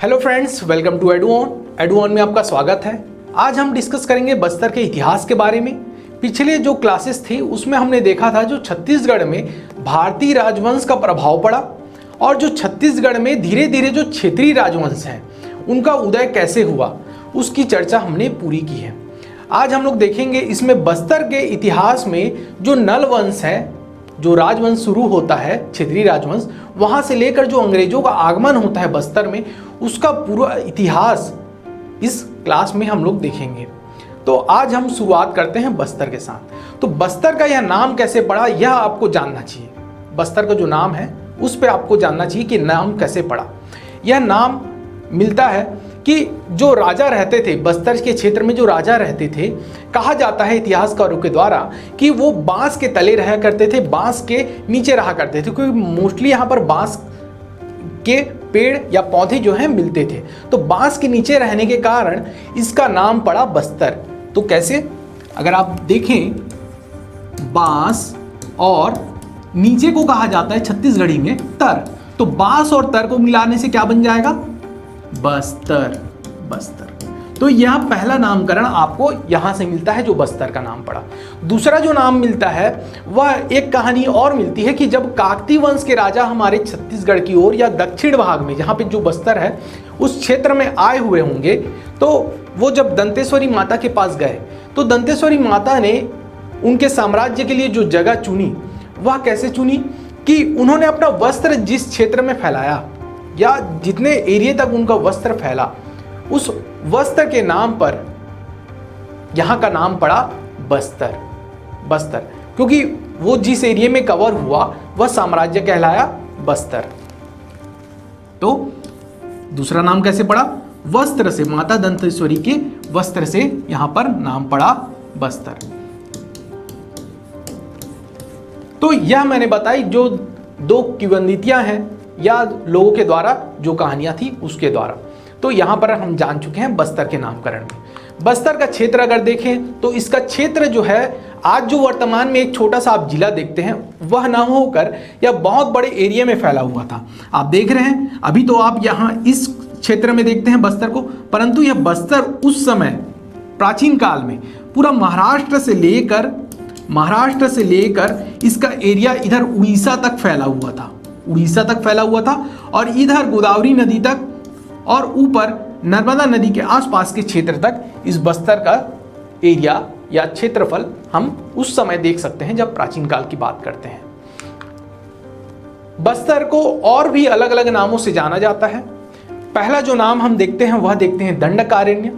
Hello friends, welcome to एडुऑन में आपका स्वागत है। आज हम डिस्कस करेंगे बस्तर के इतिहास के बारे में। पिछले जो क्लासेस थी उसमें हमने देखा था जो छत्तीसगढ़ में भारतीय राजवंश का प्रभाव पड़ा और जो छत्तीसगढ़ में धीरे धीरे जो क्षेत्रीय राजवंश हैं उनका उदय कैसे हुआ उसकी चर्चा हमने पूरी की है। आज हम लोग देखेंगे इसमें बस्तर के इतिहास में जो नल वंश है, जो राजवंश शुरू होता है क्षेत्रीय राजवंश, वहां से लेकर जो अंग्रेजों का आगमन होता है बस्तर में, उसका पूरा इतिहास इस क्लास में हम लोग देखेंगे। तो आज हम शुरुआत करते हैं बस्तर के साथ। तो बस्तर का यह नाम कैसे पड़ा यह आपको जानना चाहिए। बस्तर का जो नाम है उस पर आपको जानना चाहिए कि नाम कैसे पड़ा। यह नाम मिलता है कि जो राजा रहते थे बस्तर के क्षेत्र में, जो राजा रहते थे, कहा जाता है इतिहासकारों के द्वारा कि वो बांस के तले रहा करते थे, बांस के नीचे रहा करते थे, क्योंकि मोस्टली यहाँ पर बांस के पेड़ या पौधे जो हैं मिलते थे। तो बांस के नीचे रहने के कारण इसका नाम पड़ा बस्तर। तो कैसे, अगर आप देखें, बांस और नीचे को कहा जाता है छत्तीसगढ़ी में तर, तो बांस और तर को मिलाने से क्या बन जाएगा? बस्तर। बस्तर। तो यह पहला नामकरण आपको यहां से मिलता है, जो बस्तर का नाम पड़ा। दूसरा जो नाम मिलता है वह एक कहानी और मिलती है कि जब काकतीय वंश के राजा हमारे छत्तीसगढ़ की ओर या दक्षिण भाग में, जहां पे जो बस्तर है उस क्षेत्र में आए हुए होंगे, तो वो जब दंतेश्वरी माता के पास गए तो दंतेश्वरी माता ने उनके साम्राज्य के लिए जो जगह चुनी वह कैसे चुनी कि उन्होंने अपना वस्त्र जिस क्षेत्र में फैलाया या जितने एरिया तक उनका वस्त्र फैला, उस वस्त्र के नाम पर यहां का नाम पड़ा बस्तर। बस्तर क्योंकि वो जिस एरिया में कवर हुआ वह साम्राज्य कहलाया बस्तर। तो दूसरा नाम कैसे पड़ा? वस्त्र से, माता दंतेश्वरी के वस्त्र से यहां पर नाम पड़ा बस्तर। तो यह मैंने बताई जो दो किंवदंतियां हैं या लोगों के द्वारा जो कहानियां थी उसके द्वारा। तो यहां पर हम जान चुके हैं बस्तर के नामकरण में। बस्तर का क्षेत्र अगर देखें तो इसका क्षेत्र जो है, आज जो वर्तमान में एक छोटा सा आप जिला देखते हैं वह ना होकर यह बहुत बड़े एरिया में फैला हुआ था। आप देख रहे हैं, अभी तो आप यहां इस क्षेत्र में देखते हैं बस्तर को, परंतु यह बस्तर उस समय प्राचीन काल में पूरा महाराष्ट्र से लेकर इसका एरिया इधर उड़ीसा तक फैला हुआ था। उड़ीसा तक फैला हुआ था और इधर गोदावरी नदी तक और ऊपर नर्मदा नदी के आसपास के क्षेत्र तक इस बस्तर का एरिया या क्षेत्रफल हम उस समय देख सकते हैं जब प्राचीन काल की बात करते हैं। बस्तर को और भी अलग अलग नामों से जाना जाता है। पहला जो नाम हम देखते हैं वह देखते हैं दंडकारण्य,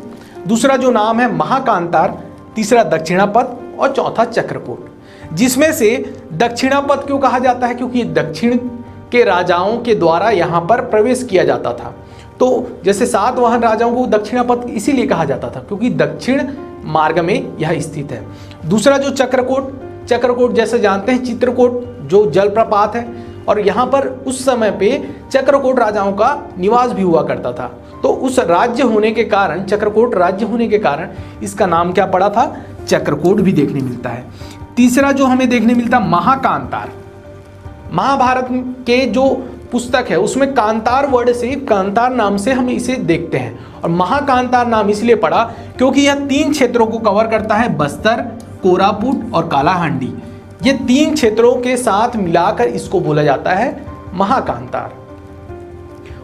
दूसरा जो नाम है महाकांतार, तीसरा दक्षिणापथ और चौथा चक्रकोट। जिसमें से दक्षिणापथ क्यों कहा जाता है? क्योंकि दक्षिण के राजाओं के द्वारा यहां पर प्रवेश किया जाता था। तो जैसे सातवाहन राजाओं को दक्षिणापथ इसीलिए कहा जाता था क्योंकि दक्षिण मार्ग में यह स्थित है। दूसरा जो चक्रकोट, चक्रकोट जैसे जानते हैं चित्रकोट जो जलप्रपात है, और यहाँ पर उस समय पे चक्रकोट राजाओं का निवास भी हुआ करता था। तो उस राज्य होने के कारण, चक्रकोट राज्य होने के कारण इसका नाम क्या पड़ा था? चक्रकोट भी देखने मिलता है। तीसरा जो हमें देखने मिलता महाकांतार। महाभारत के जो पुस्तक है उसमें कांतार वर्ड से, कांतार नाम से हम इसे देखते हैं, और महाकांतार नाम इसलिए पड़ा क्योंकि यह 3 क्षेत्रों को कवर करता है, बस्तर, कोरापुट और कालाहांडी। ये 3 क्षेत्रों के साथ मिलाकर इसको बोला जाता है महाकांतार।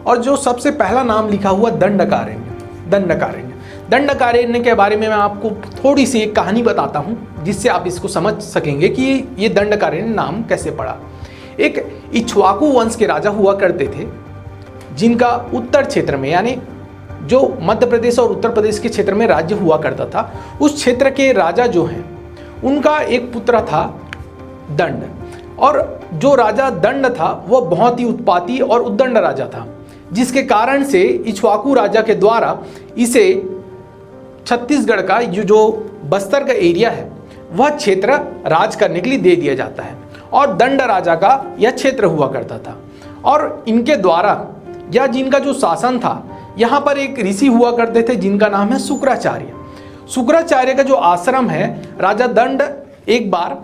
और जो सबसे पहला नाम लिखा हुआ दंडकारण्य। दंडकारण्य के बारे में मैं आपको थोड़ी सी एक कहानी बताता हूं जिससे आप इसको समझ सकेंगे कि ये दंडकारण्य नाम कैसे पड़ा। एक इक्ष्वाकु वंश के राजा हुआ करते थे जिनका उत्तर क्षेत्र में, यानी जो मध्य प्रदेश और उत्तर प्रदेश के क्षेत्र में राज्य हुआ करता था, उस क्षेत्र के राजा जो हैं उनका एक पुत्र था दंड। और जो राजा दंड था वह बहुत ही उत्पाती और उद्दंड राजा था, जिसके कारण से इक्ष्वाकु राजा के द्वारा इसे छत्तीसगढ़ का जो बस्तर का एरिया है वह क्षेत्र राज करने के लिए दे दिया जाता है, और दंड राजा का यह क्षेत्र हुआ करता था। और इनके द्वारा या जिनका जो शासन था, यहाँ पर एक ऋषि हुआ करते थे जिनका नाम है शुक्राचार्य। शुक्राचार्य का जो आश्रम है, राजा दंड एक बार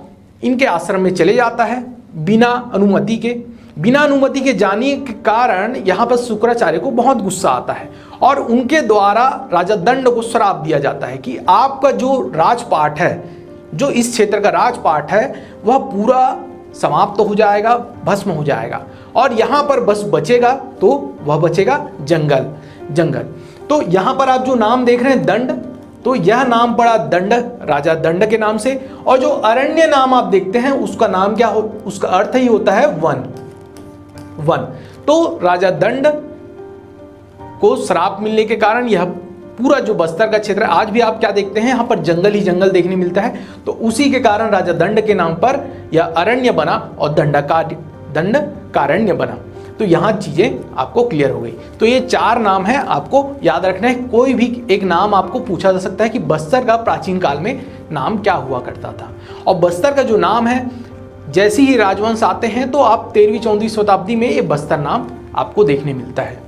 इनके आश्रम में चले जाता है बिना अनुमति के। बिना अनुमति के जाने के कारण यहाँ पर शुक्राचार्य को बहुत गुस्सा आता है और उनके द्वारा राजा दंड को श्राप दिया जाता है कि आपका जो राजपाट है, जो इस क्षेत्र का राजपाट है, वह पूरा समाप्त हो जाएगा, भस्म हो जाएगा और यहाँ पर बस बचेगा तो वह बचेगा जंगल। तो यहाँ पर आप जो नाम देख रहे हैं दंड, तो यह नाम पड़ा दंड, राजा दंड के नाम से। और जो अरण्य नाम आप देखते हैं उसका नाम क्या हो, उसका अर्थ ही होता है वन। तो राजा दंड को श्राप मिलने के कारण यह पूरा जो बस्तर का क्षेत्र, आज भी आप क्या देखते हैं, यहाँ पर जंगल ही जंगल देखने मिलता है। तो उसी के कारण राजा दंड के नाम पर यह अरण्य बना और दंडकारण्य बना। तो यहाँ चीजें आपको क्लियर हो गई। तो ये 4 नाम है, आपको याद रखना है। कोई भी एक नाम आपको पूछा जा सकता है कि बस्तर का प्राचीन काल में नाम क्या हुआ करता था। और बस्तर का जो नाम है, जैसे ही राजवंश आते हैं तो आप 13वीं-14वीं शताब्दी में ये बस्तर नाम आपको देखने मिलता है।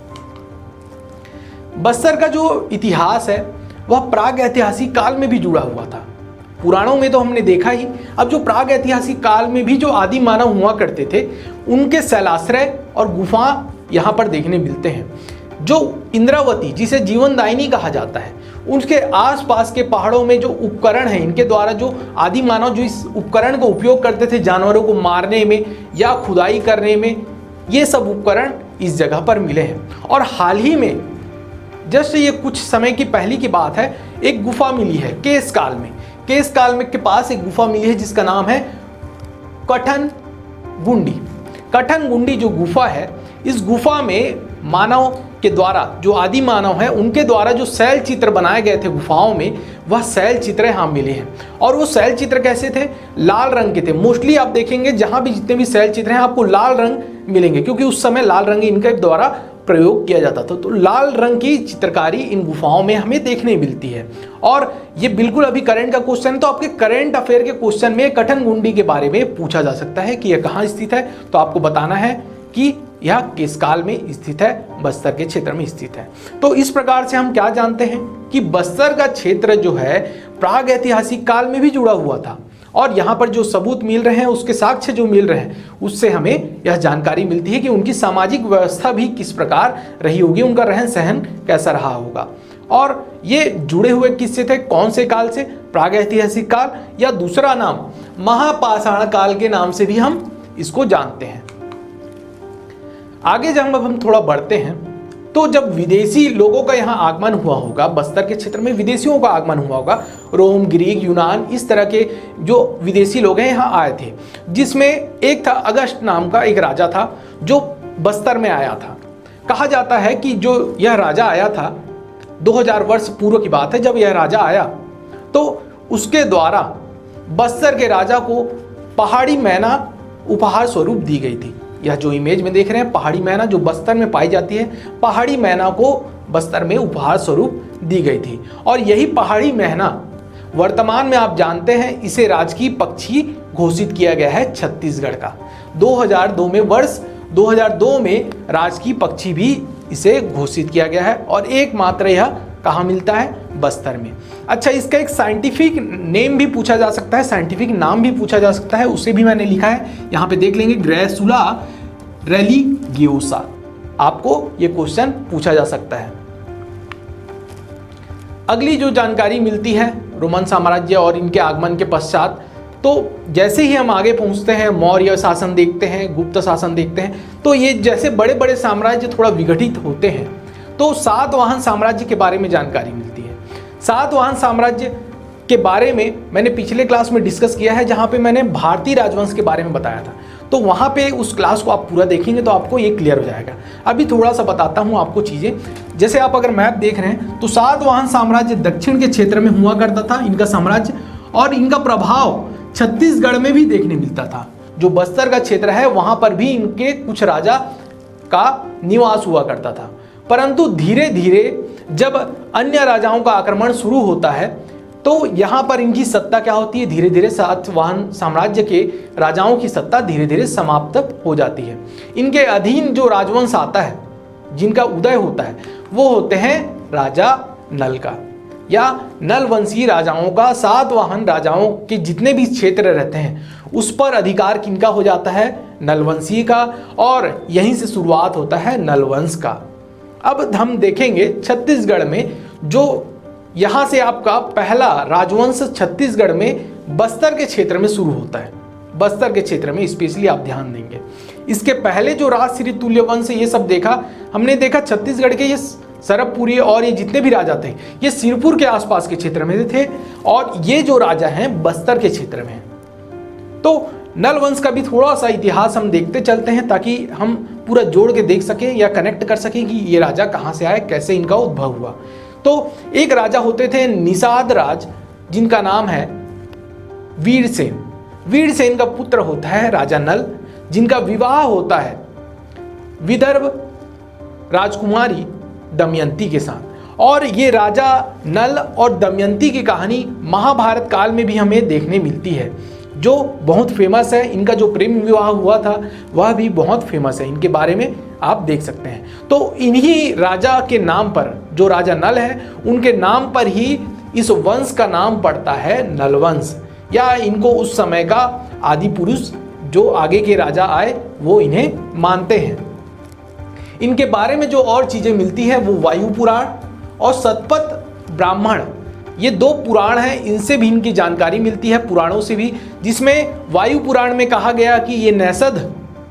बस्तर का जो इतिहास है वह प्राग ऐतिहासिक काल में भी जुड़ा हुआ था। पुराणों में तो हमने देखा ही, अब जो प्राग ऐतिहासिक काल में भी जो आदि मानव हुआ करते थे, उनके शैलाश्रय और गुफा यहाँ पर देखने मिलते हैं। जो इंद्रावती, जिसे जीवनदायिनी कहा जाता है, उसके आसपास के पहाड़ों में जो उपकरण हैं, इनके द्वारा जो आदि मानव जो इस उपकरण का उपयोग करते थे जानवरों को मारने में या खुदाई करने में, ये सब उपकरण इस जगह पर मिले हैं। और हाल ही में जस्ट ये कुछ समय की पहले की बात है, एक गुफा मिली है केस काल में के पास एक गुफा मिली है जिसका नाम है कठन गुंडी। जो गुफा है, इस गुफा में मानव के द्वारा, जो आदि मानव है, उनके द्वारा जो शैल चित्र बनाए गए थे गुफाओं में, वह शैल चित्र यहाँ मिले हैं। और वो शैल चित्र कैसे थे? लाल रंग के थे। मोस्टली आप देखेंगे जहाँ भी जितने भी शैल चित्र हैं आपको लाल रंग मिलेंगे, क्योंकि उस समय लाल रंग इनके द्वारा प्रयोग किया जाता था। तो लाल रंग की चित्रकारी इन गुफाओं में हमें देखने मिलती है। और ये बिल्कुल अभी करंट का क्वेश्चन है, तो आपके करंट अफेयर के क्वेश्चन में कठनगुंडी के बारे में पूछा जा सकता है कि यह कहाँ स्थित है। तो आपको बताना है कि यह किस काल में स्थित है, बस्तर के क्षेत्र में स्थित है। तो इस प्रकार से हम क्या जानते हैं कि बस्तर का क्षेत्र जो है प्राग ऐतिहासिक काल में भी जुड़ा हुआ था। और यहाँ पर जो सबूत मिल रहे हैं, उसके साक्ष्य जो मिल रहे हैं, उससे हमें यह जानकारी मिलती है कि उनकी सामाजिक व्यवस्था भी किस प्रकार रही होगी, उनका रहन सहन कैसा रहा होगा। और ये जुड़े हुए किससे थे, कौन से काल से? प्राग ऐतिहासिक काल, या दूसरा नाम महापाषाण काल के नाम से भी हम इसको जानते हैं। आगे जब हम थोड़ा बढ़ते हैं, तो जब विदेशी लोगों का यहाँ आगमन हुआ होगा, बस्तर के क्षेत्र में विदेशियों का आगमन हुआ होगा, रोम, ग्रीक, यूनान, इस तरह के जो विदेशी लोग हैं यहाँ आए थे, जिसमें एक था अगस्त नाम का एक राजा था जो बस्तर में आया था। कहा जाता है कि जो यह राजा आया था 2000 वर्ष पूर्व की बात है, जब यह राजा आया तो उसके द्वारा बस्तर के राजा को पहाड़ी मैना उपहार स्वरूप दी गई थी। यह जो इमेज में देख रहे हैं, पहाड़ी मैना जो बस्तर में पाई जाती है, पहाड़ी मैना को बस्तर में उपहार स्वरूप दी गई थी। और यही पहाड़ी मैना वर्तमान में आप जानते हैं इसे राजकीय पक्षी घोषित किया गया है छत्तीसगढ़ का। 2002 में, वर्ष 2002 में राजकीय पक्षी भी इसे घोषित किया गया है। और एकमात्र यह कहाँ मिलता है? बस्तर में। अच्छा, इसका एक साइंटिफिक नेम भी पूछा जा सकता है, साइंटिफिक नाम भी पूछा जा सकता है, उसे भी मैंने लिखा है, यहाँ पे देख लेंगे, ग्रैसुला रेलिगियोसा। आपको ये क्वेश्चन पूछा जा सकता है। अगली जो जानकारी मिलती है रोमन साम्राज्य और इनके आगमन के पश्चात, तो जैसे ही हम आगे पहुंचते हैं, मौर्य शासन देखते हैं, गुप्त शासन देखते हैं, तो ये जैसे बड़े बड़े साम्राज्य थोड़ा विघटित होते हैं, तो सातवाहन साम्राज्य के बारे में जानकारी मिलती है। सातवाहन साम्राज्य के बारे में मैंने पिछले क्लास में डिस्कस किया है, जहां पे मैंने भारतीय राजवंश के बारे में बताया था। तो वहां पे उस क्लास को आप पूरा देखेंगे तो आपको ये क्लियर हो जाएगा। अभी थोड़ा सा बताता हूं आपको चीजें। जैसे आप अगर मैप देख रहे हैं, तो सातवाहन साम्राज्य दक्षिण के क्षेत्र में हुआ करता था, इनका साम्राज्य, और इनका प्रभाव छत्तीसगढ़ में भी देखने मिलता था। जो बस्तर का क्षेत्र है वहां पर भी इनके कुछ राजा का निवास हुआ करता था। परंतु धीरे धीरे जब अन्य राजाओं का आक्रमण शुरू होता है, तो यहाँ पर इनकी सत्ता क्या होती है, धीरे धीरे सातवाहन साम्राज्य के राजाओं की सत्ता धीरे धीरे समाप्त हो जाती है। इनके अधीन जो राजवंश आता है, जिनका उदय होता है, वो होते हैं राजा नल का, या नल वंशीय राजाओं का। सातवाहन राजाओं के जितने भी क्षेत्र रहते हैं उस पर अधिकार किनका हो जाता है? नलवंशी का, और यहीं से शुरुआत होता है नलवंश का। अब हम देखेंगे छत्तीसगढ़ में जो यहाँ से आपका पहला राजवंश छत्तीसगढ़ में बस्तर के क्षेत्र में शुरू होता है। बस्तर के क्षेत्र में स्पेशली आप ध्यान देंगे। इसके पहले जो राज श्री तुल्य वंश ये सब देखा, हमने देखा छत्तीसगढ़ के ये सरबपुरी और ये जितने भी राजा थे ये सिरपुर के आसपास के क्षेत्र में थे, और ये जो राजा हैं बस्तर के क्षेत्र में। तो नल वंश का भी थोड़ा सा इतिहास हम देखते चलते हैं ताकि हम पूरा जोड़ के देख सकें या कनेक्ट कर सकें कि ये राजा कहाँ से आए, कैसे इनका उद्भव हुआ। तो एक राजा होते थे निषाद राज, जिनका नाम है वीरसेन। वीरसेन का पुत्र होता है राजा नल, जिनका विवाह होता है विदर्भ राजकुमारी दमयंती के साथ। और ये राजा नल और दमयंती की कहानी महाभारत काल में भी हमें देखने मिलती है, जो बहुत फेमस है। इनका जो प्रेम विवाह हुआ था वह भी बहुत फेमस है, इनके बारे में आप देख सकते हैं। तो इन्हीं राजा के नाम पर, जो राजा नल है उनके नाम पर ही इस वंश का नाम पड़ता है नलवंश, या इनको उस समय का आदि पुरुष जो आगे के राजा आए वो इन्हें मानते हैं। इनके बारे में जो और चीजें मिलती है वो वायु पुराण और शतपथ ब्राह्मण, ये दो पुराण हैं, इनसे भी इनकी जानकारी मिलती है, पुराणों से भी। जिसमें वायु पुराण में कहा गया कि ये नैषद,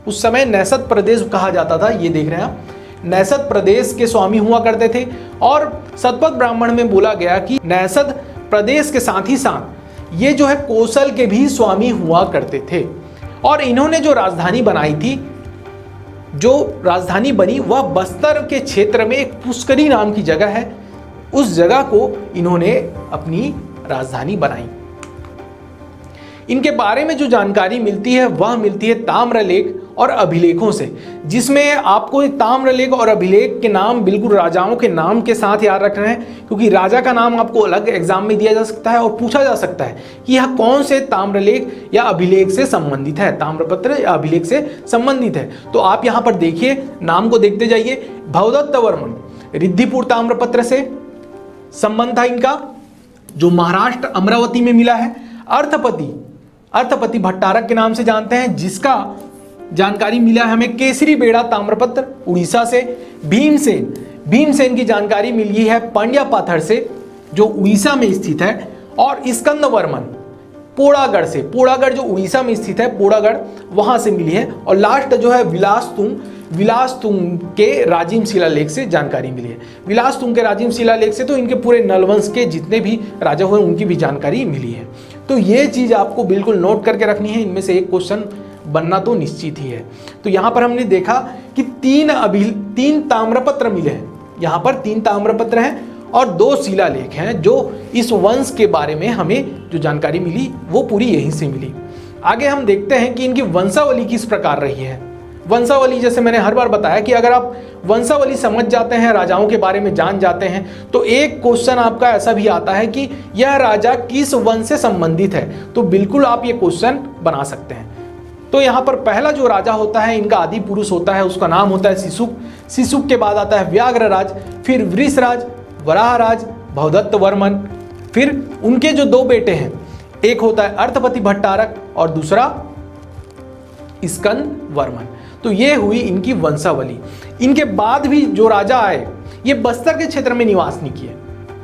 उस समय नैषद प्रदेश कहा जाता था, ये देख रहे हैं आप, नैषद प्रदेश के स्वामी हुआ करते थे। और शतपथ ब्राह्मण में बोला गया कि नैषद प्रदेश के साथ ही साथ ये जो है कौशल के भी स्वामी हुआ करते थे। और इन्होंने जो राजधानी बनाई थी, जो राजधानी बनी वह बस्तर के क्षेत्र में एक पुष्करी नाम की जगह है, उस जगह को इन्होंने अपनी राजधानी बनाई। इनके बारे में जो जानकारी मिलती है वह मिलती है ताम्रलेख और अभिलेखों से, जिसमें आपको ताम्रलेख और अभिलेख के नाम बिल्कुल राजाओं के नाम के साथ याद रखना है, क्योंकि राजा का नाम आपको अलग एग्जाम में दिया जा सकता है और पूछा जा सकता है कि यह कौन से ताम्रलेख या अभिलेख से संबंधित है, ताम्रपत्र या अभिलेख से संबंधित है। तो आप यहाँ पर देखिए, नाम को देखते जाइए। भवदत्त वर्मन रिद्धिपुर ताम्रपत्र से संबंध था इनका, जो महाराष्ट्र अमरावती में मिला है। अर्थपति भट्टारक के नाम से जानते हैं, जिसका जानकारी मिला है हमें केसरी बेड़ा ताम्रपत्र उड़ीसा से। भीमसेन की जानकारी मिली है पांड्या पाथर से, जो उड़ीसा में स्थित है। और स्कंद वर्मन पोड़ागढ़ से, पोड़ागढ़ जो उड़ीसा में स्थित है, पोड़ागढ़ वहां से मिली है। और लास्ट जो है विलासतुंग के राजिम शिलालेख से जानकारी मिली है। विलासतुंग के राजिम शिलालेख से तो इनके पूरे नलवंश के जितने भी राजा हुए उनकी भी जानकारी मिली है। तो ये चीज आपको बिल्कुल नोट करके रखनी है, इनमें से एक क्वेश्चन बनना तो निश्चित ही है। तो यहां पर हमने देखा कि तीन ताम्रपत्र मिले हैं, यहां पर 3 ताम्रपत्र हैं और 2 शिलालेख हैं, जो इस वंश के बारे में हमें जो जानकारी मिली वो पूरी यहीं से मिली। आगे हम देखते हैं कि इनकी वंशावली किस प्रकार रही है। वंशावली, जैसे मैंने हर बार बताया कि अगर आप वंशावली समझ जाते हैं, राजाओं के बारे में जान जाते हैं, तो एक क्वेश्चन आपका ऐसा भी आता है कि यह राजा किस वंश से संबंधित है, तो बिल्कुल आप ये क्वेश्चन बना सकते हैं। तो यहाँ पर पहला जो राजा होता है, इनका आदि पुरुष होता है, उसका नाम होता है सिसुक। सिसुक के बाद आता है व्याघ्रराज, फिर वृषराज, वराहराज, भवदत्त वर्मन। फिर उनके जो 2 बेटे हैं, एक होता है अर्थपति भट्टारक और दूसरा स्कंद वर्मन। तो ये हुई इनकी वंशावली। इनके बाद भी जो राजा आए ये बस्तर के क्षेत्र में निवास नहीं किए,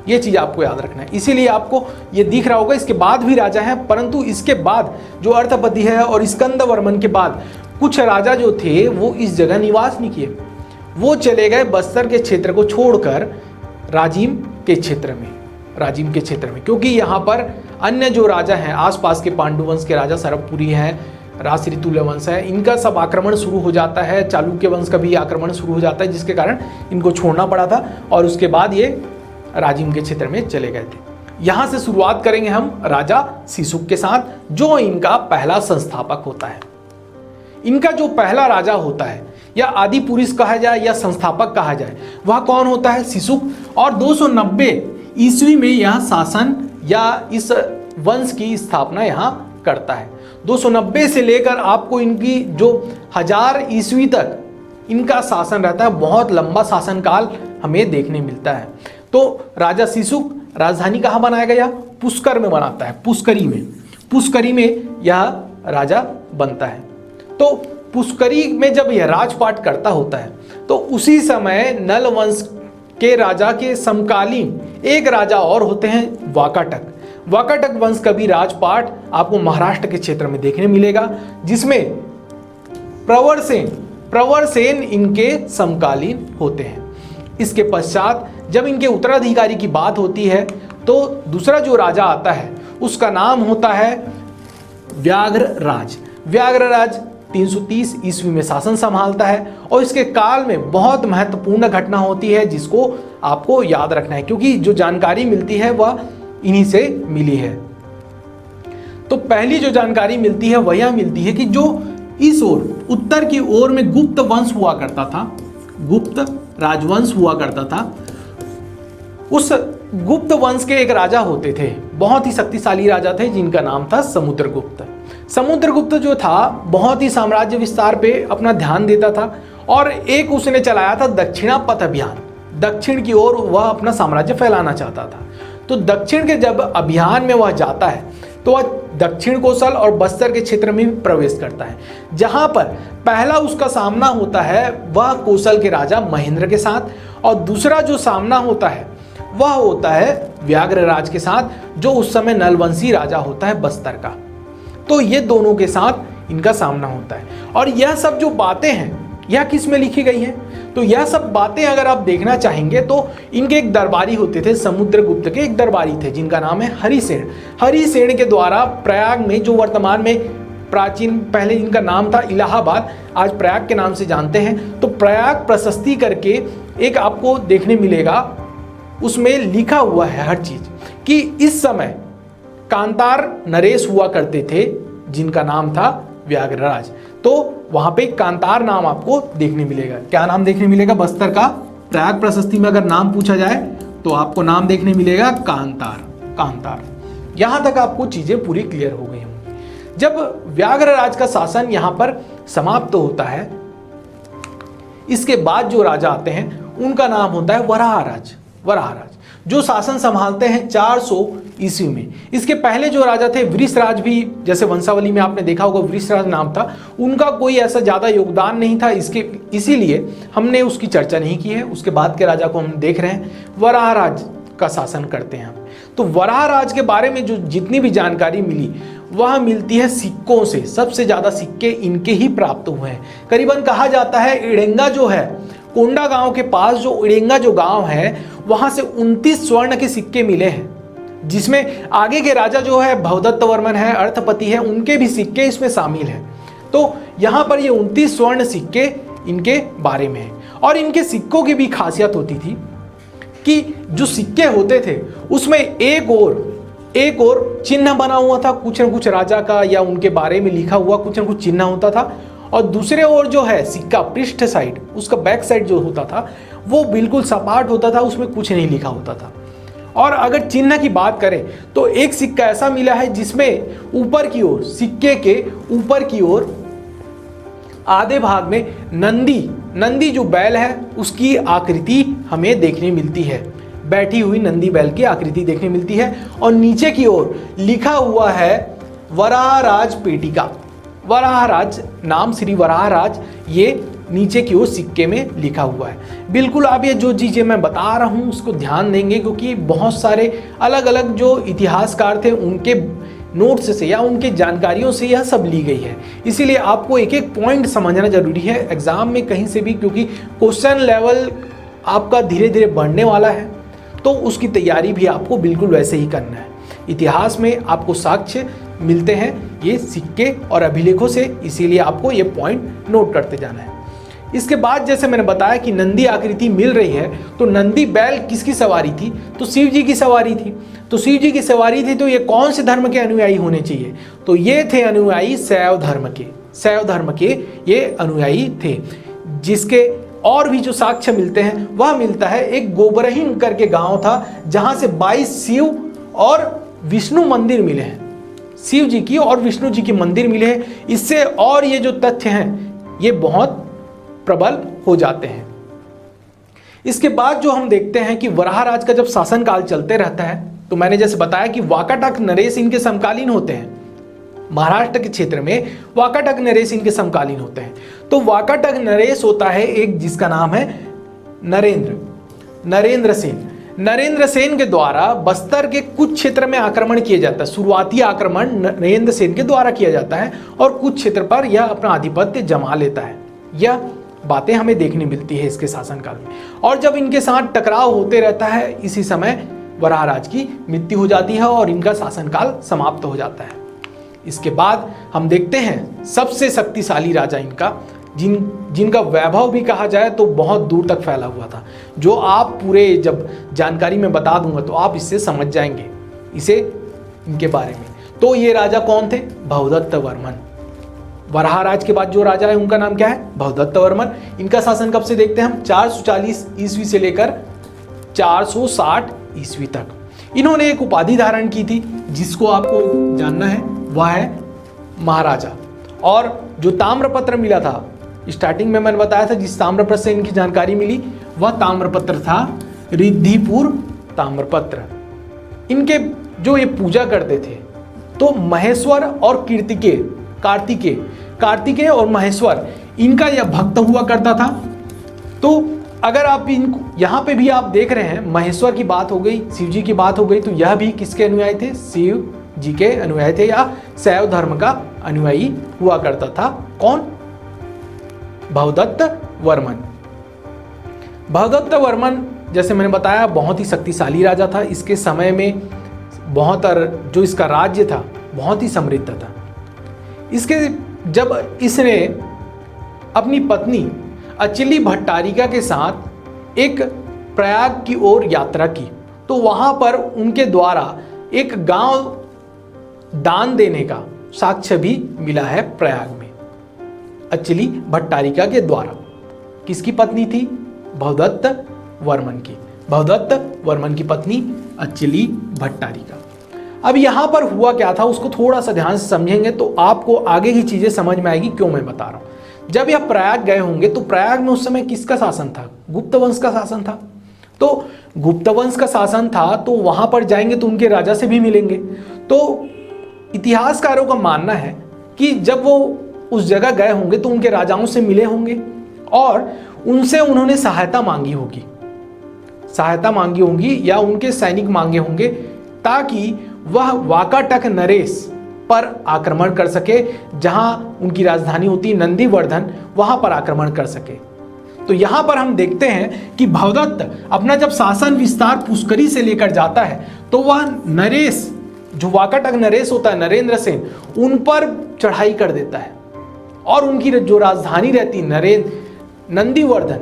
ये चीज आपको याद रखना है। इसीलिए आपको ये दिख रहा होगा इसके बाद भी राजा हैं, परंतु इसके बाद जो अर्थपति है और स्कंद वर्मन के बाद कुछ राजा जो थे वो इस जगह निवास नहीं किए, वो चले गए बस्तर के क्षेत्र को छोड़कर राजिम के क्षेत्र में, क्योंकि यहाँ पर अन्य जो राजा हैं आसपास के पांडुवंश के राजा सरबपुरी हैं, राजश्री तुल्य वंश है, इनका सब आक्रमण शुरू हो जाता है, चालुक्य वंश का भी आक्रमण शुरू हो जाता है, जिसके कारण इनको छोड़ना पड़ा था और उसके बाद ये राजिम के क्षेत्र में चले गए थे। यहाँ से शुरुआत करेंगे हम राजा सिसुक के साथ, जो इनका पहला संस्थापक होता है। इनका जो पहला राजा होता है, या आदि पुरुष कहा जाए या संस्थापक कहा जाए, वह कौन होता है? सिसुक। और 290 ईस्वी में यह शासन या इस वंश की स्थापना यहाँ करता है। 290 से लेकर आपको इनकी जो 1000 ईस्वी तक इनका शासन रहता है, बहुत लंबा शासनकाल हमें देखने मिलता है। तो राजा सिसुक राजधानी कहाँ बनाया गया? पुष्कर में बनाता है, पुष्करी में यह राजा बनता है। तो पुष्करी में जब यह राजपाट करता होता है तो उसी समय नल वंश के राजा के समकालीन एक राजा और होते हैं वाकाटक। वाकाटक वंश का भी राजपाट आपको महाराष्ट्र के क्षेत्र में देखने मिलेगा, जिसमें प्रवर सेन इनके समकालीन होते हैं। इसके पश्चात जब इनके उत्तराधिकारी की बात होती है तो दूसरा जो राजा आता है उसका नाम होता है व्याघ्रराज। व्याघ्रराज 330 ईस्वी में शासन संभालता है और इसके काल में बहुत महत्वपूर्ण घटना होती है जिसको आपको याद रखना है, क्योंकि जो जानकारी मिलती है वह इन्हीं से मिली है। तो पहली जो जानकारी मिलती है वह यह मिलती है कि जो इस ओर उत्तर की ओर में गुप्त वंश हुआ करता था, गुप्त राजवंश हुआ करता था, उस गुप्त वंश के एक राजा होते थे, बहुत ही शक्तिशाली राजा थे जिनका नाम था समुद्रगुप्त। समुद्रगुप्त जो था बहुत ही साम्राज्य विस्तार पे अपना ध्यान देता था और एक उसने चलाया था दक्षिणापथ अभियान। दक्षिण की ओर वह अपना साम्राज्य फैलाना चाहता था। तो दक्षिण के जब अभियान में वह जाता है तो वह दक्षिण कोसल और बस्तर के क्षेत्र में भी प्रवेश करता है, जहां पर पहला उसका सामना होता है वह कोसल के राजा महेंद्र के साथ, और दूसरा जो सामना होता है वह होता है व्याघ्रराज के साथ, जो उस समय नलवंशी राजा होता है बस्तर का। तो ये दोनों के साथ इनका सामना होता है। और यह सब जो बातें हैं यह किस में लिखी गई है? तो यह सब बातें अगर आप देखना चाहेंगे तो इनके एक दरबारी होते थे, समुद्रगुप्त के एक दरबारी थे जिनका नाम है हरिसेन। हरिसेन के द्वारा प्रयाग में, जो वर्तमान में प्राचीन पहले इनका नाम था इलाहाबाद, आज प्रयाग के नाम से जानते हैं, तो प्रयाग प्रशस्ति करके एक आपको देखने मिलेगा, उसमें लिखा हुआ है हर चीज कि इस समय कांतार नरेश हुआ करते थे जिनका नाम था व्याघ्रराज। तो वहां पे कांतार नाम आपको देखने मिलेगा। क्या नाम देखने मिलेगा? बस्तर का प्रयाग प्रशस्ति में अगर नाम पूछा जाए तो आपको नाम देखने मिलेगा कांतार। कांतार। यहां तक आपको चीजें पूरी क्लियर हो गई होंगी। जब व्याघ्रराज का शासन यहां पर समाप्त होता है, इसके बाद जो राजा आते हैं उनका नाम होता है वराहराज। वराहराज जो शासन संभालते हैं 400 ईस्वी में। इसके पहले जो राजा थे वृषराज, भी जैसे वंशावली में आपने देखा होगा वृषराज नाम था, उनका कोई ऐसा ज्यादा योगदान नहीं था, इसीलिए हमने उसकी चर्चा नहीं की है। उसके बाद के राजा को हम देख रहे हैं, वराहराज का शासन करते हैं। तो वराहराज के बारे में जो जितनी भी जानकारी मिली वह मिलती है सिक्कों से। सबसे ज्यादा सिक्के इनके ही प्राप्त हुए हैं। करीबन कहा जाता है इडेंगा जो है, कोंडा गांव के पास जो इडेंगा जो गांव है, वहां से 29 स्वर्ण के सिक्के मिले हैं, जिसमें आगे के राजा जो है भवदत्त वर्मन है, अर्थपति है, उनके भी सिक्के इसमें शामिल हैं। तो यहाँ पर ये 29 स्वर्ण सिक्के इनके बारे में है। और इनके सिक्कों की भी खासियत होती थी कि जो सिक्के होते थे उसमें एक और चिन्ह बना हुआ था, कुछ न कुछ राजा का या उनके बारे में लिखा हुआ कुछ न कुछ चिन्ह होता था, और दूसरे ओर जो है सिक्का पृष्ठ साइड, उसका बैक साइड जो होता था वो बिल्कुल सपाट होता था, उसमें कुछ नहीं लिखा होता था। और अगर चिन्ह की बात करें तो एक सिक्का ऐसा मिला है जिसमें ऊपर की ओर, सिक्के के ऊपर की ओर आधे भाग में नंदी जो बैल है उसकी आकृति हमें देखने मिलती है, बैठी हुई नंदी बैल की आकृति देखने मिलती है, और नीचे की ओर लिखा हुआ है वराहराज पेटिका। वराहराज नाम, श्री वराहराज, ये नीचे की ओर सिक्के में लिखा हुआ है। बिल्कुल आप ये जो चीज़ें मैं बता रहा हूँ उसको ध्यान देंगे, क्योंकि बहुत सारे अलग अलग जो इतिहासकार थे उनके नोट्स से या उनके जानकारियों से यह सब ली गई है। इसीलिए आपको एक एक पॉइंट समझना जरूरी है एग्जाम में कहीं से भी, क्योंकि क्वेश्चन लेवल आपका धीरे धीरे बढ़ने वाला है, तो उसकी तैयारी भी आपको बिल्कुल वैसे ही करना है। इतिहास में आपको साक्ष्य मिलते हैं ये सिक्के और अभिलेखों से, इसीलिए आपको ये पॉइंट नोट करते जाना है। इसके बाद जैसे मैंने बताया कि नंदी आकृति मिल रही है, तो नंदी बैल किसकी सवारी थी? तो शिव जी की सवारी थी। तो शिव जी की सवारी थी, तो ये कौन से धर्म के अनुयायी होने चाहिए? तो ये थे अनुयायी शैव धर्म के। शैव धर्म के ये अनुयायी थे। जिसके और भी जो साक्ष्य मिलते हैं वह मिलता है एक गोबरहीन करके गांव था, जहां से 22 शिव और विष्णु मंदिर मिले हैं। शिव जी की और विष्णु जी की मंदिर मिले हैं। इससे और ये जो तथ्य हैं ये बहुत प्रबल हो जाते हैं। इसके बाद जो हम देखते हैं कि वराहराज का जब शासनकाल चलते रहता है, तो मैंने जैसे बताया कि वाकाटक नरेश इनके समकालीन होते हैं। महाराष्ट्र के क्षेत्र में वाकाटक नरेश इनके समकालीन होते हैं। तो वाकाटक नरेश होता है एक जिसका नाम है नरेंद्र सेन। नरेंद्र सेन के द्वारा बस्तर के कुछ क्षेत्र में आक्रमण किया जाता है। शुरुआती आक्रमण नरेंद्र सेन के द्वारा किया जाता है और कुछ क्षेत्र पर यह अपना आधिपत्य जमा लेता है। यह बातें हमें देखने मिलती है इसके शासनकाल में। और जब इनके साथ टकराव होते रहता है, इसी समय वराहराज की मृत्यु हो जाती है और इनका शासनकाल समाप्त हो जाता है। इसके बाद हम देखते हैं सबसे शक्तिशाली राजा इनका, जिनका वैभव भी कहा जाए तो बहुत दूर तक फैला हुआ था, जो आप पूरे जब जानकारी में बता दूंगा तो आप इससे समझ जाएंगे इसे इनके बारे में। तो ये राजा कौन थे? भवदत्त वर्मन। वराहराज के बाद जो राजा है उनका नाम क्या है? भवदत्त वर्मन। इनका शासन कब से देखते हैं हम? 440 ईस्वी से लेकर 460 ईस्वी तक। इन्होंने एक उपाधि धारण की थी जिसको आपको जानना है, वह है महाराजा। और जो ताम्रपत्र मिला था, स्टार्टिंग में मैंने बताया था जिस ताम्रपत्र से इनकी जानकारी मिली वह ताम्रपत्र था रिद्धिपुर ताम्रपत्र। इनके जो ये पूजा करते थे तो महेश्वर और कार्तिकेय और महेश्वर, इनका यह भक्त हुआ करता था। तो अगर आप इनको यहाँ पे भी आप देख रहे हैं, महेश्वर की बात हो गई, शिव जी की बात हो गई, तो यह भी किसके अनुयायी थे? शिव जी के अनुयायी थे या शैव धर्म का अनुयायी हुआ करता था। कौन? भवदत्त वर्मन। भवदत्त वर्मन जैसे मैंने बताया बहुत ही शक्तिशाली राजा था। इसके समय में जो इसका राज्य था बहुत ही समृद्ध था। इसके जब इसने अपनी पत्नी अचिली भट्टारिका के साथ एक प्रयाग की ओर यात्रा की तो वहां पर उनके द्वारा एक गांव दान देने का साक्ष्य भी मिला है प्रयाग में, अचिली भट्टारिका के द्वारा। किसकी पत्नी थी? भवदत्त वर्मन की। भवदत्त वर्मन की पत्नी अचिली भट्टारिका। अब यहां पर हुआ क्या था उसको थोड़ा सा ध्यान से समझेंगे तो आपको आगे की चीजें समझ में आएगी क्यों मैं बता रहा हूं। जब यह प्रयाग गए होंगे तो प्रयाग में उस समय किसका शासन था? गुप्त वंश का शासन था। तो गुप्त वंश का शासन था तो वहां पर जाएंगे तो उनके राजा से भी मिलेंगे। तो इतिहासकारों का मानना है कि जब वो उस जगह गए होंगे तो उनके राजाओं से मिले होंगे और उनसे उन्होंने सहायता मांगी होगी या उनके सैनिक मांगे होंगे ताकि वह वाकाटक नरेश पर आक्रमण कर सके, जहां उनकी राजधानी होती नंदीवर्धन, वहां पर आक्रमण कर सके। तो यहां पर हम देखते हैं कि भवदत्त अपना जब शासन विस्तार पुष्करी से लेकर जाता है तो वह नरेश, जो वाकाटक नरेश होता है नरेंद्र सेन, उन पर चढ़ाई कर देता है और उनकी जो राजधानी रहती नंदीवर्धन,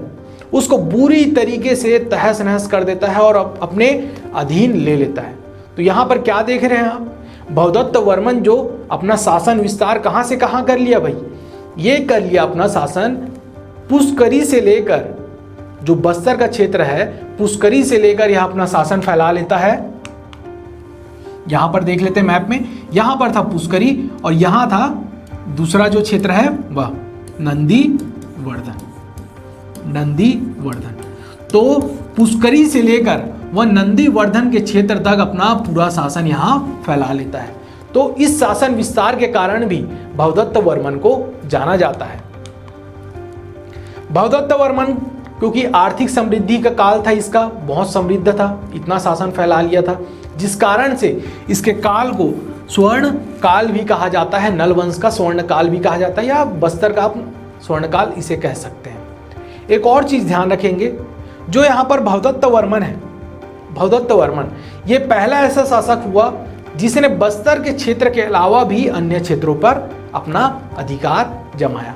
उसको बुरी तरीके से तहस नहस कर देता है और अपने अधीन ले लेता है। तो यहां पर क्या देख रहे हैं आप? भवदत्त वर्मन जो अपना शासन विस्तार कहां से कहां कर लिया भाई? ये कर लिया अपना शासन पुष्करी से लेकर, जो बस्तर का क्षेत्र है पुष्करी से लेकर यह अपना शासन फैला लेता है। यहां पर देख लेते हैं मैप में, यहां पर था पुष्करी और यहां था दूसरा जो क्षेत्र है वह नंदीवर्धन। तो पुष्करी से लेकर वह नंदीवर्धन के क्षेत्र तक अपना पूरा शासन यहां फैला लेता है। तो इस शासन विस्तार के कारण भी भवदत्त वर्मन को जाना जाता है। भवदत्त वर्मन क्योंकि आर्थिक समृद्धि का काल था, इसका बहुत समृद्ध था, इतना शासन फैला लिया था, जिस कारण से इसके काल को स्वर्ण काल भी कहा जाता है। नल वंश का स्वर्ण काल भी कहा जाता है या बस्तर का स्वर्ण काल इसे कह सकते हैं। एक और चीज ध्यान रखेंगे, जो यहाँ पर भवदत्त वर्मन है, भवदत्त वर्मन ये पहला ऐसा शासक हुआ जिसने बस्तर के क्षेत्र के अलावा भी अन्य क्षेत्रों पर अपना अधिकार जमाया।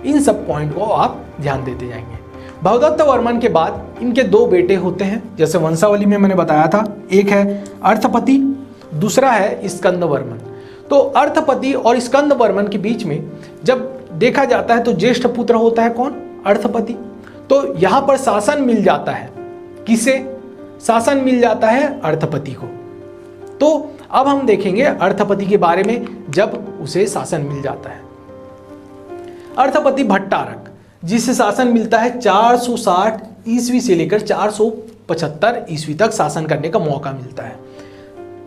इन सब पॉइंट को आप ध्यान देते जाएंगे। भवदत्त वर्मन के बाद इनके दो बेटे होते हैं, जैसे वंशावली में मैंने बताया था, एक है अर्थपति, दूसरा है स्कंद वर्मन। तो अर्थपति और स्कंद वर्मन के बीच में जब देखा जाता है तो ज्येष्ठ पुत्र होता है कौन? अर्थपति। तो यहां पर शासन मिल जाता है, किसे? शासन मिल जाता है अर्थपति को। तो अब हम देखेंगे अर्थपति के बारे में जब उसे शासन मिल जाता है। अर्थपति भट्टारक, जिसे शासन मिलता है 460 ईस्वी से लेकर 475 ईस्वी तक शासन करने का मौका मिलता है।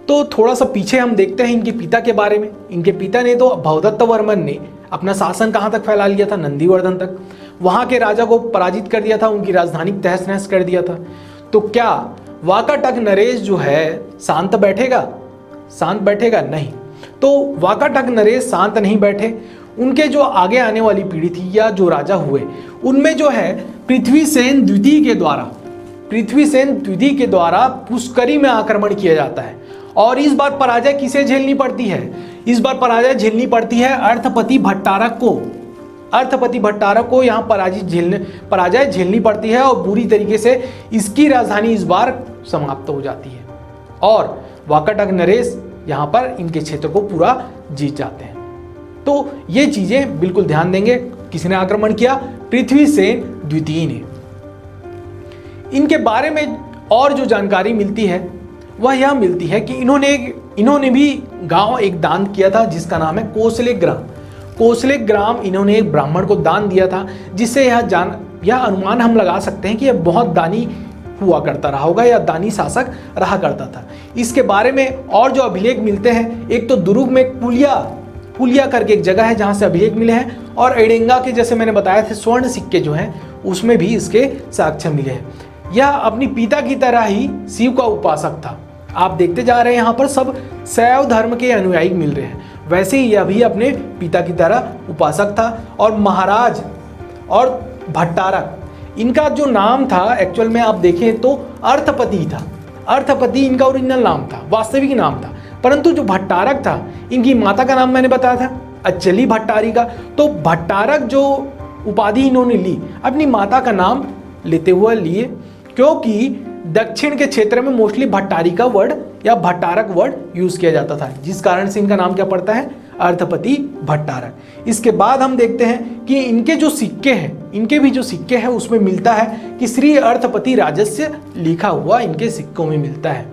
तो थोड़ा सा पीछे हम देखते हैं इनके पिता के बारे में। इनके पिता ने तो भवदत्त वर्मन ने अपना शासन कहाँ तक फैला लिया था, नंदीवर्धन तक। वहाँ के राजा को पराजित कर दिया था, उनकी राजधानी तहस नहस कर दिया था। तो क्या वाकाटक नरेश जो है शांत बैठेगा? शांत बैठेगा? नहीं। तो वाकाटक नरेश शांत नहीं बैठे। उनके जो आगे आने वाली पीढ़ी थी या जो राजा हुए, उनमें जो है पृथ्वीसेन द्वितीय के द्वारा पुष्करी में आक्रमण किया जाता है। और इस बार पराजय किसे झेलनी पड़ती है? इस बार पराजय झेलनी पड़ती है अर्थपति भट्टारक को। अर्थपति भट्टारक को यहाँ पराजय झेलनी पड़ती है और बुरी तरीके से इसकी राजधानी इस बार समाप्त हो जाती है और वाकाटक नरेश यहाँ पर इनके क्षेत्र को पूरा जीत जाते हैं। तो ये चीजें बिल्कुल ध्यान देंगे। किसने आक्रमण किया? पृथ्वीसेन द्वितीय ने। इनके बारे में और जो जानकारी मिलती है वह यह मिलती है कि इन्होंने भी गांव एक दान किया था जिसका नाम है कोसलेक ग्राम। कोसलेक ग्राम इन्होंने एक ब्राह्मण को दान दिया था, जिससे यह अनुमान हम लगा सकते हैं कि यह बहुत दानी हुआ करता रहा होगा या दानी शासक रहा करता था। इसके बारे में और जो अभिलेख मिलते हैं, एक तो दुर्ग में पुलिया करके एक जगह है जहां से अभिलेख मिले हैं, और एडेंगा के जैसे मैंने बताया थे स्वर्ण सिक्के जो हैं उसमें भी इसके साक्ष्य मिले हैं। यह अपनी पिता की तरह ही शिव का उपासक था। आप देखते जा रहे हैं यहाँ पर सब शैव धर्म के अनुयायी मिल रहे हैं, वैसे ही यह भी अपने पिता की तरह उपासक था। और महाराज और भट्टारक, इनका जो नाम था एक्चुअल में आप देखें तो अर्थपति था। अर्थपति इनका ओरिजिनल नाम था, वास्तविक नाम था। परंतु जो भट्टारक था, इनकी माता का नाम मैंने बताया था अचली भट्टारिका। तो भट्टारक जो उपाधि इन्होंने ली अपनी माता का नाम लेते हुए लिए, क्योंकि दक्षिण के क्षेत्र में मोस्टली भट्टारिका वर्ड या भट्टारक वर्ड यूज किया जाता था, जिस कारण से इनका नाम क्या पड़ता है? अर्थपति भट्टारक। इसके बाद हम देखते हैं कि इनके जो सिक्के हैं, इनके भी जो सिक्के हैं उसमें मिलता है कि श्री अर्थपति राजस्य लिखा हुआ इनके सिक्कों में मिलता है।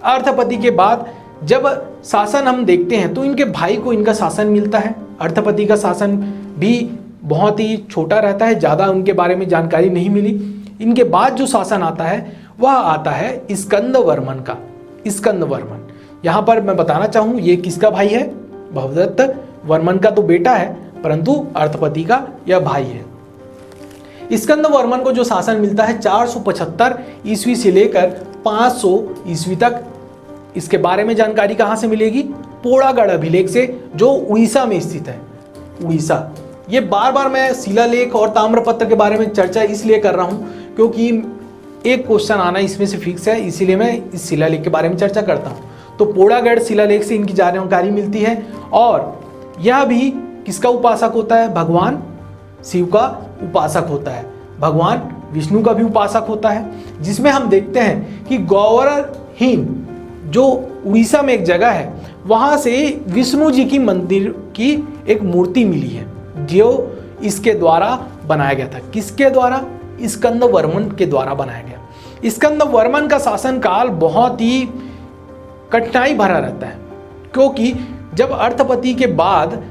अर्थपति के बाद जब शासन हम देखते हैं तो इनके भाई को इनका शासन मिलता है। अर्थपति का शासन भी बहुत ही छोटा रहता है, ज़्यादा उनके बारे में जानकारी नहीं मिली। इनके बाद जो शासन आता है वह आता है स्कंद वर्मन का। स्कंद वर्मन, यहाँ पर मैं बताना चाहूँ ये किसका भाई है? भवदत्त वर्मन का तो बेटा है, परंतु अर्थपति का यह भाई है। स्कंद वर्मन को जो शासन मिलता है 475 ईस्वी से लेकर 500 ईस्वी तक। इसके बारे में जानकारी कहाँ से मिलेगी? पोड़ागढ़ अभिलेख से, जो उड़ीसा में स्थित है। उड़ीसा, ये बार बार मैं शिलालेख और ताम्रपत्र के बारे में चर्चा इसलिए कर रहा हूँ क्योंकि एक क्वेश्चन आना इसमें से फिक्स है, इसीलिए मैं इस शिलालेख के बारे में चर्चा करता हूँ। तो पोड़ागढ़ शिलालेख से इनकी जानकारी मिलती है। और यह भी किसका उपासक होता है? भगवान शिव का उपासक होता है, भगवान विष्णु का भी उपासक होता है। जिसमें हम देखते हैं कि गौरहीन जो उड़ीसा में एक जगह है, वहाँ से विष्णु जी की मंदिर की एक मूर्ति मिली है जो इसके द्वारा बनाया गया था। किसके द्वारा? स्कंद वर्मन के द्वारा बनाया गया। स्कंद वर्मन का शासनकाल बहुत ही कठिनाई भरा रहता है, क्योंकि जब अर्थपति के बाद,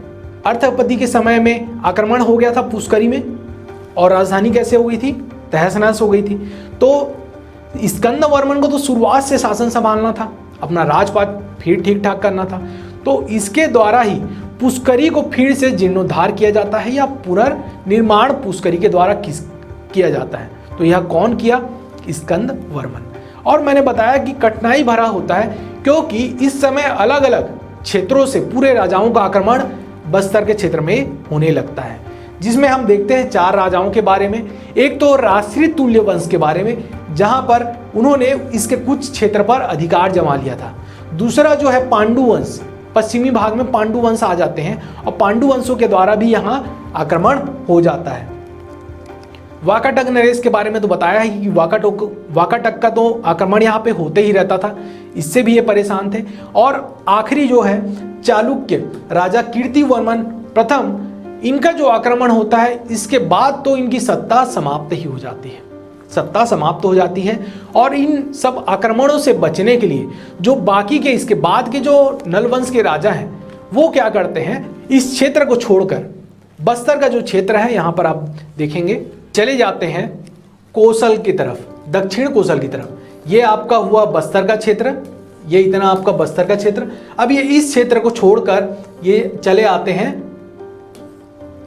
अर्थपति के समय में आक्रमण हो गया था पुष्करी में, और राजधानी कैसे हो गई थी? तहस नहस हो गई थी। तो स्कंद वर्मन को तो शुरुआत से शासन संभालना था, अपना राजपाट फिर ठीक ठाक करना था। तो इसके द्वारा ही पुष्करी को फिर से जीर्णोद्धार किया जाता है या पुनर्निर्माण पुष्करी के द्वारा किया जाता है। तो यह कौन किया? स्कंद वर्मन। और मैंने बताया कि कठिनाई भरा होता है क्योंकि इस समय अलग अलग क्षेत्रों से पूरे राजाओं का आक्रमण बस्तर के क्षेत्र में होने लगता है, जिसमें हम देखते हैं 4 राजाओं के बारे में। एक तो राष्ट्रीय तुल्य वंश के बारे में, जहां पर उन्होंने इसके कुछ क्षेत्र पर अधिकार जमा लिया था। दूसरा जो है पांडु वंश, पश्चिमी भाग में पांडु वंश आ जाते हैं और पांडु वंशों के द्वारा भी यहाँ आक्रमण हो जाता है। वाकाटक नरेश के बारे में तो बताया है कि वाकाटक का तो आक्रमण यहाँ पे होते ही रहता था, इससे भी ये परेशान थे। और आखिरी जो है चालुक्य राजा कीर्तिवर्मन प्रथम, इनका जो आक्रमण होता है इसके बाद तो इनकी सत्ता समाप्त ही हो जाती है। सत्ता समाप्त हो जाती है और इन सब आक्रमणों से बचने के लिए जो बाकी के इसके बाद के जो नलवंश के राजा हैं वो क्या करते हैं, इस क्षेत्र को छोड़कर बस्तर का जो क्षेत्र है यहाँ पर आप देखेंगे चले जाते हैं कोसल की तरफ, दक्षिण कोसल की तरफ। ये आपका हुआ बस्तर का क्षेत्र, ये इतना आपका बस्तर का क्षेत्र। अब ये इस क्षेत्र को छोड़कर ये चले आते हैं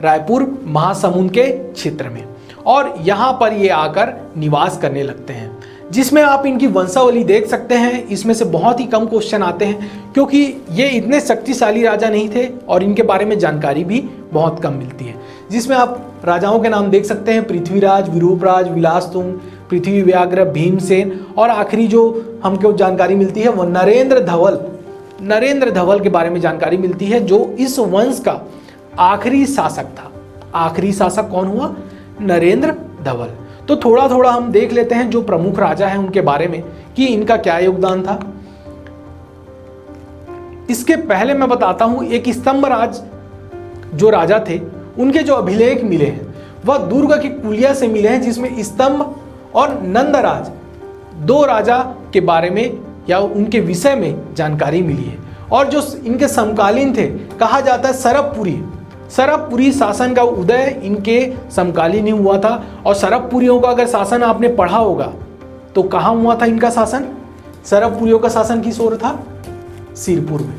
रायपुर महासमुंद के क्षेत्र में और यहाँ पर ये आकर निवास करने लगते हैं, जिसमें आप इनकी वंशावली देख सकते हैं। इसमें से बहुत ही कम क्वेश्चन आते हैं क्योंकि ये इतने शक्तिशाली राजा नहीं थे और इनके बारे में जानकारी भी बहुत कम मिलती है। जिसमें आप राजाओं के नाम देख सकते हैं, पृथ्वीराज, विरूपराज, विलासतुंग, पृथ्वी व्याघ्र, भीमसेन, और आखिरी जो हमको जानकारी मिलती है वो नरेंद्र धवल। नरेंद्र धवल के बारे में जानकारी मिलती है जो इस वंश का आखिरी शासक था। आखिरी शासक कौन हुआ? नरेंद्र धवल। तो थोड़ा थोड़ा हम देख लेते हैं जो प्रमुख राजा हैं उनके बारे में कि इनका क्या योगदान था। इसके पहले मैं बताता हूं, एक स्तंभराज जो राजा थे उनके जो अभिलेख मिले हैं वह दुर्ग की कुलिया से मिले हैं, जिसमें स्तंभ और नंदराज दो राजा के बारे में या उनके विषय में जानकारी मिली है। और जो इनके समकालीन थे, कहा जाता है सरबपुरी शासन का उदय इनके समकालीन ही हुआ था। और सरबपुरियों का अगर शासन आपने पढ़ा होगा तो कहाँ हुआ था इनका शासन? सरबपुरियों का शासन किस ओर था? सिरपुर में।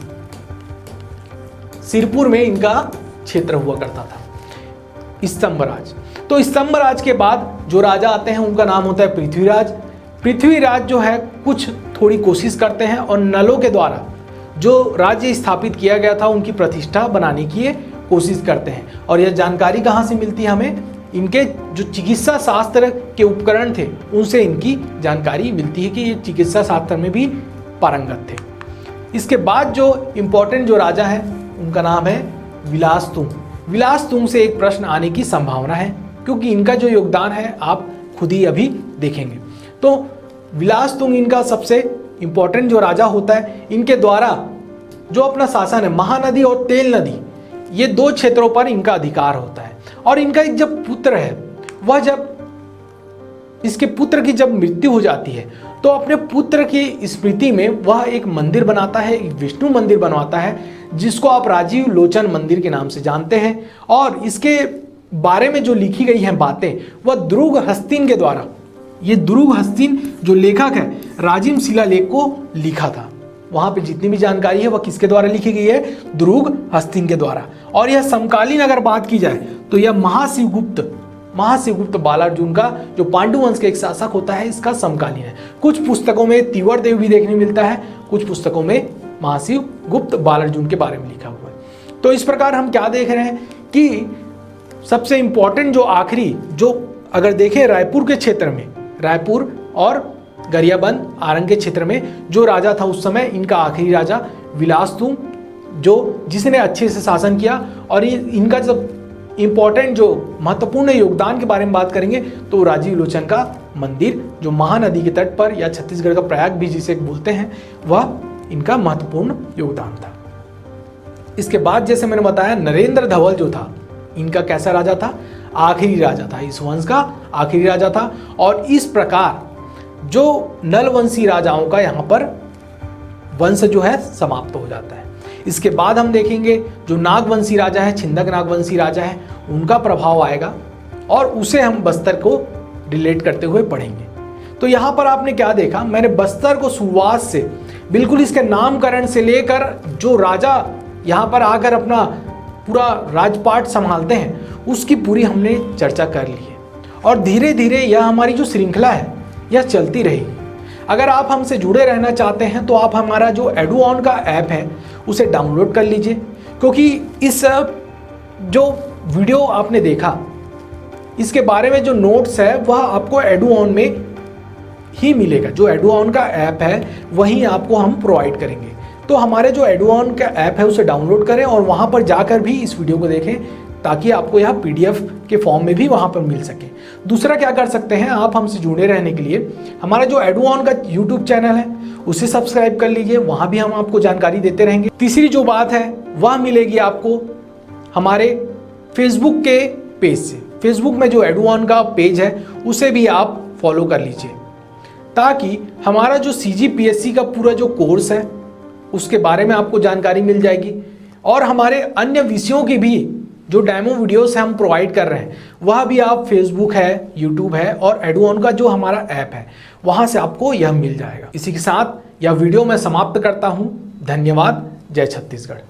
सिरपुर में इनका क्षेत्र हुआ करता था स्तंभराज। तो स्तंभराज के बाद जो राजा आते हैं उनका नाम होता है पृथ्वीराज। पृथ्वीराज जो है कुछ थोड़ी कोशिश करते हैं और नलों के द्वारा जो राज्य स्थापित किया गया था उनकी प्रतिष्ठा बनाने की कोशिश करते हैं। और यह जानकारी कहाँ से मिलती है हमें? इनके जो चिकित्सा शास्त्र के उपकरण थे उनसे इनकी जानकारी मिलती है कि ये चिकित्सा शास्त्र में भी पारंगत थे। इसके बाद जो इम्पोर्टेंट जो राजा है उनका नाम है विलासतुंग। विलासतुंग से एक प्रश्न आने की संभावना है क्योंकि इनका जो योगदान है आप खुद ही अभी देखेंगे। तो विलासतुंग इनका सबसे इम्पोर्टेंट जो राजा होता है। इनके द्वारा जो अपना शासन है, महानदी और तेल नदी, ये दो क्षेत्रों पर इनका अधिकार होता है। और इनका एक जब पुत्र है, वह जब इसके पुत्र की जब मृत्यु हो जाती है तो अपने पुत्र की स्मृति में वह एक मंदिर बनाता है, एक विष्णु मंदिर बनवाता है, जिसको आप राजीव लोचन मंदिर के नाम से जानते हैं। और इसके बारे में जो लिखी गई हैं बातें वह द्रुग हस्तिन के द्वारा, ये द्रुग हस्तिन जो लेखक है राजिम शिलालेख को लिखा था। वहां पे जितनी भी जानकारी है वह किसके द्वारा लिखी गई है? द्रुग हस्तिन के द्वारा। और यह समकालीन अगर बात की जाए तो यह महाशिवगुप्त बालार्जुन का जो पांडु वंश के एक शासक होता है, इसका समकालीन है। कुछ पुस्तकों में तीवर देव भी देखने मिलता है, कुछ पुस्तकों में महाशिवगुप्त बालार्जुन के बारे में लिखा हुआ है। तो इस प्रकार हम क्या देख रहे हैं कि सबसे इंपॉर्टेंट जो आखिरी जो अगर देखें रायपुर के क्षेत्र में, रायपुर और गरियाबंद आरंग के क्षेत्र में जो राजा था उस समय, इनका आखिरी राजा विलासतुंग, जो जिसने अच्छे से शासन किया। और इनका जब इम्पोर्टेंट जो महत्वपूर्ण योगदान के बारे में बात करेंगे तो राजीव लोचन का मंदिर जो महानदी के तट पर या छत्तीसगढ़ का प्रयाग भी जिसे बोलते हैं, वह इनका महत्वपूर्ण योगदान था। इसके बाद जैसे मैंने बताया नरेंद्र धवल जो था, इनका कैसा राजा था? आखिरी राजा था, इस वंश का आखिरी राजा था। और इस प्रकार जो नलवंशी राजाओं का यहाँ पर वंश जो है समाप्त हो जाता है। इसके बाद हम देखेंगे जो नागवंशी राजा है, छिंदक नागवंशी राजा है, उनका प्रभाव आएगा और उसे हम बस्तर को रिलेट करते हुए पढ़ेंगे। तो यहाँ पर आपने क्या देखा? मैंने बस्तर को शुरुआत से बिल्कुल इसके नामकरण से लेकर जो राजा यहाँ पर आकर अपना पूरा राजपाट संभालते हैं उसकी पूरी हमने चर्चा कर ली है। और धीरे धीरे यह हमारी जो श्रृंखला है यह चलती रहेगी। अगर आप हमसे जुड़े रहना चाहते हैं तो आप हमारा जो एडुऑन का ऐप है उसे डाउनलोड कर लीजिए, क्योंकि इस जो वीडियो आपने देखा इसके बारे में जो नोट्स है वह आपको एडुऑन में ही मिलेगा। जो एडुऑन का ऐप है वही आपको हम प्रोवाइड करेंगे। तो हमारे जो एडुऑन का ऐप है उसे डाउनलोड करें और वहाँ पर जाकर भी इस वीडियो को देखें ताकि आपको यह PDF के फॉर्म में भी वहाँ पर मिल सके। दूसरा क्या कर सकते हैं, आप हमसे जुड़े रहने के लिए हमारा जो एडुऑन का YouTube चैनल है उसे सब्सक्राइब कर लीजिए, वहाँ भी हम आपको जानकारी देते रहेंगे। तीसरी जो बात है वह मिलेगी आपको हमारे फेसबुक के पेज से। फेसबुक में जो एडुऑन का पेज है उसे भी आप फॉलो कर लीजिए ताकि हमारा जो CGPSC का पूरा जो कोर्स है उसके बारे में आपको जानकारी मिल जाएगी और हमारे अन्य विषयों की भी जो डेमो वीडियोस हम प्रोवाइड कर रहे हैं वह भी आप फेसबुक है, यूट्यूब है और एडुऑन का जो हमारा ऐप है वहां से आपको यह मिल जाएगा। इसी के साथ यह वीडियो मैं समाप्त करता हूं। धन्यवाद। जय छत्तीसगढ़।